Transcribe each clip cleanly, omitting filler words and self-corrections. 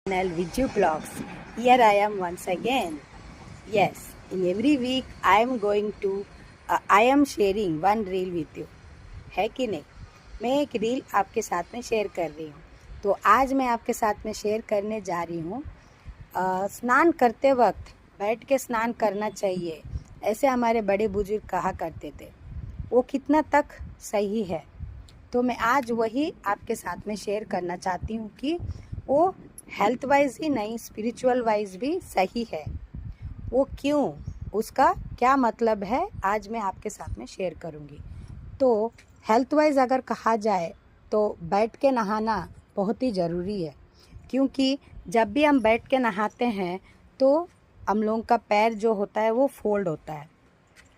Channel Viju Vlogs. Here I am once again. Yes, in every week I am sharing one reel with you. है कि नहीं? मैं एक reel आपके साथ में शेयर कर रही हूँ. तो आज मैं आपके साथ में शेयर करने जा रही हूँ. स्नान करते वक्त बैठ के स्नान करना चाहिए, ऐसे हमारे बड़े बुजुर्ग कहा करते थे. वो कितना तक सही है? तो मैं आज वही आपके साथ में शेयर करना चाहती हूँ कि वो हेल्थ वाइज ही नहीं, स्पिरिचुअल वाइज भी सही है. वो क्यों, उसका क्या मतलब है, आज मैं आपके साथ में शेयर करूँगी. तो हेल्थ वाइज अगर कहा जाए तो बैठ के नहाना बहुत ही ज़रूरी है, क्योंकि जब भी हम बैठ के नहाते हैं तो हम लोगों का पैर जो होता है वो फोल्ड होता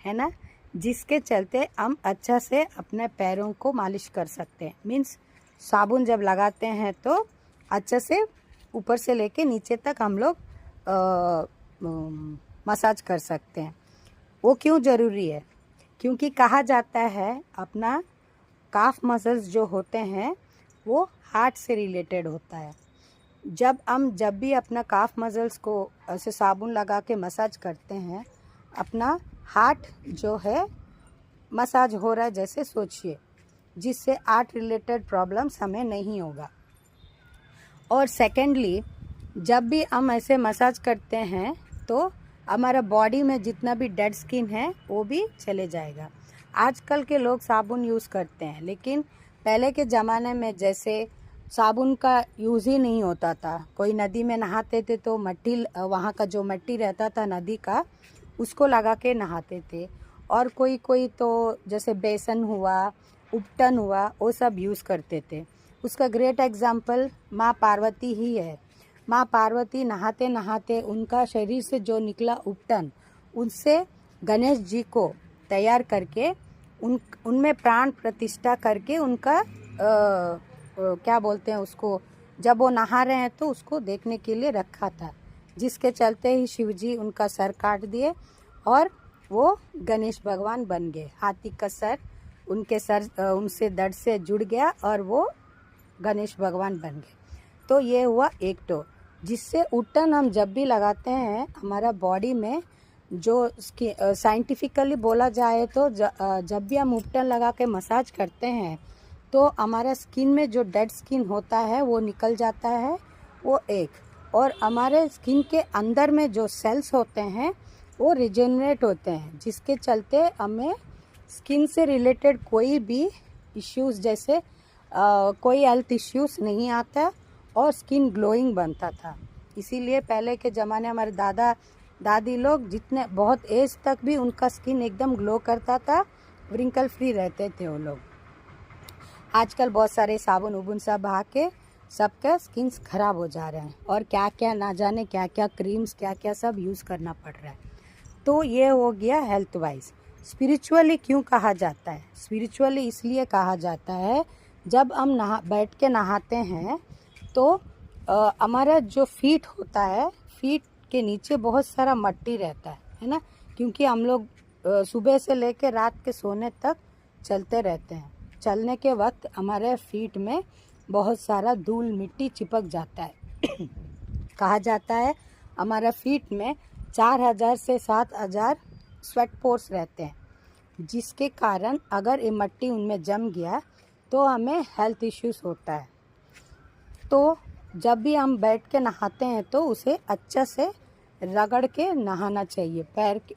है ना, जिसके चलते हम अच्छा से अपने पैरों को मालिश कर सकते हैं. मीन्स साबुन जब लगाते हैं तो अच्छा से ऊपर से लेके नीचे तक हम लोग मसाज कर सकते हैं. वो क्यों ज़रूरी है? क्योंकि कहा जाता है अपना काफ मसल्स जो होते हैं वो हार्ट से रिलेटेड होता है. जब भी अपना काफ मसल्स को ऐसे साबुन लगा के मसाज करते हैं, अपना हार्ट जो है मसाज हो रहा है जैसे सोचिए, जिससे हार्ट रिलेटेड प्रॉब्लम्स हमें नहीं होगा. और सेकेंडली, जब भी हम ऐसे मसाज करते हैं तो हमारा बॉडी में जितना भी डेड स्किन है वो भी चले जाएगा. आजकल के लोग साबुन यूज़ करते हैं, लेकिन पहले के ज़माने में जैसे साबुन का यूज़ ही नहीं होता था. कोई नदी में नहाते थे तो मट्टी, वहाँ का जो मट्टी रहता था नदी का, उसको लगा के नहाते थे. और कोई तो जैसे बेसन हुआ, उपटन हुआ, वो सब यूज़ करते थे. उसका ग्रेट एग्जाम्पल माँ पार्वती ही है. माँ पार्वती नहाते नहाते उनका शरीर से जो निकला उनसे गणेश जी को तैयार करके उनमें प्राण प्रतिष्ठा करके उनका क्या बोलते हैं उसको, जब वो नहा रहे हैं तो उसको देखने के लिए रखा था, जिसके चलते ही शिव जी उनका सर काट दिए और वो गणेश भगवान बन गए. हाथी का सर उनसे दर्द से जुड़ गया और वो गणेश भगवान बन गए. तो ये हुआ एक तो, जिससे उपटन हम जब भी लगाते हैं हमारा बॉडी में, जो साइंटिफिकली बोला जाए तो जब भी हम उपटन लगा के मसाज करते हैं तो हमारा स्किन में जो डेड स्किन होता है वो निकल जाता है, वो एक. और हमारे स्किन के अंदर में जो सेल्स होते हैं वो रिजेनरेट होते हैं, जिसके चलते हमें स्किन से रिलेटेड कोई भी इश्यूज़ जैसे कोई हेल्थ इश्यूज़ नहीं आता और स्किन ग्लोइंग बनता था. इसीलिए पहले के ज़माने हमारे दादा दादी लोग जितने बहुत एज तक भी उनका स्किन एकदम ग्लो करता था, व्रिंकल फ्री रहते थे वो लोग. आजकल बहुत सारे साबुन उबुन सब बहा के सबका स्किन ख़राब हो जा रहे हैं, और क्या क्या ना जाने क्या क्या क्रीम्स क्या क्या सब यूज़ करना पड़ रहा है. तो ये हो गया हेल्थ वाइज. स्पिरिचुअली क्यों कहा जाता है? स्पिरिचुअली इसलिए कहा जाता है, जब हम बैठ के नहाते हैं तो हमारा जो फीट होता है, फीट के नीचे बहुत सारा मट्टी रहता है ना, क्योंकि हम लोग सुबह से लेकर रात के सोने तक चलते रहते हैं. चलने के वक्त हमारे फीट में बहुत सारा धूल मिट्टी चिपक जाता है. कहा जाता है हमारा फीट में 4000 से 7000 स्वेट पोर्स रहते हैं, जिसके कारण अगर ये मट्टी उनमें जम गया तो हमें हेल्थ इश्यूज होता है. तो जब भी हम बैठ के नहाते हैं तो उसे अच्छा से रगड़ के नहाना चाहिए.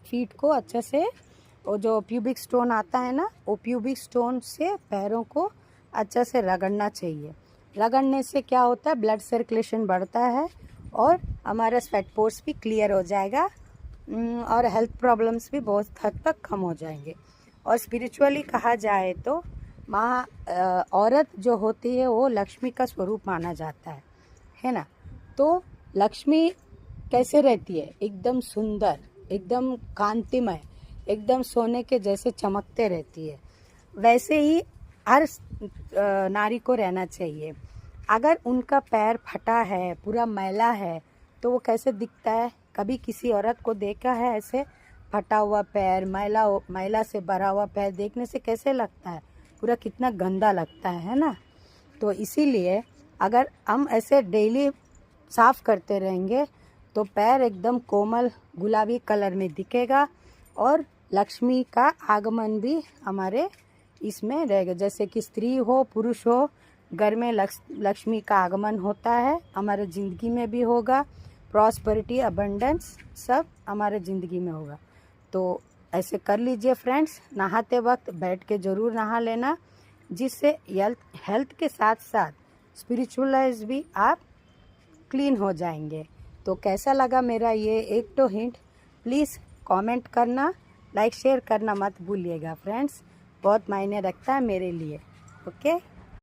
फीट को अच्छे से, वो जो प्यूबिक स्टोन आता है ना, वो प्यूबिक स्टोन से पैरों को अच्छा से रगड़ना चाहिए. रगड़ने से क्या होता है, ब्लड सर्कुलेशन बढ़ता है और हमारा स्वेट पोर्स भी क्लियर हो जाएगा और हेल्थ प्रॉब्लम्स भी बहुत हद तक कम हो जाएंगे. और स्पिरिचुअली कहा जाए तो औरत जो होती है वो लक्ष्मी का स्वरूप माना जाता है ना. तो लक्ष्मी कैसे रहती है? एकदम सुंदर, एकदम कांतिमय, एकदम सोने के जैसे चमकते रहती है. वैसे ही हर नारी को रहना चाहिए. अगर उनका पैर फटा है, पूरा मैला है, तो वो कैसे दिखता है? कभी किसी औरत को देखा है ऐसे फटा हुआ पैर, मैला से भरा हुआ पैर देखने से कैसे लगता है? पूरा कितना गंदा लगता है ना. तो इसीलिए अगर हम ऐसे डेली साफ करते रहेंगे तो पैर एकदम कोमल गुलाबी कलर में दिखेगा और लक्ष्मी का आगमन भी हमारे इसमें रहेगा। जैसे कि स्त्री हो पुरुष हो, घर में लक्ष्मी का आगमन होता है, हमारे ज़िंदगी में भी होगा। प्रॉस्पेरिटी अबंडेंस सब हमारे ज़िंदगी में होगा। तो ऐसे कर लीजिए फ्रेंड्स। नहाते वक्त बैठ के ज़रूर नहा लेना, जिससे हेल्थ के साथ साथ स्पिरिचुअलाइज भी आप क्लीन हो जाएंगे। तो कैसा लगा मेरा ये एक तो हिंट, प्लीज़ कमेंट करना, लाइक शेयर करना मत भूलिएगा फ्रेंड्स, बहुत मायने रखता है मेरे लिए। ओके।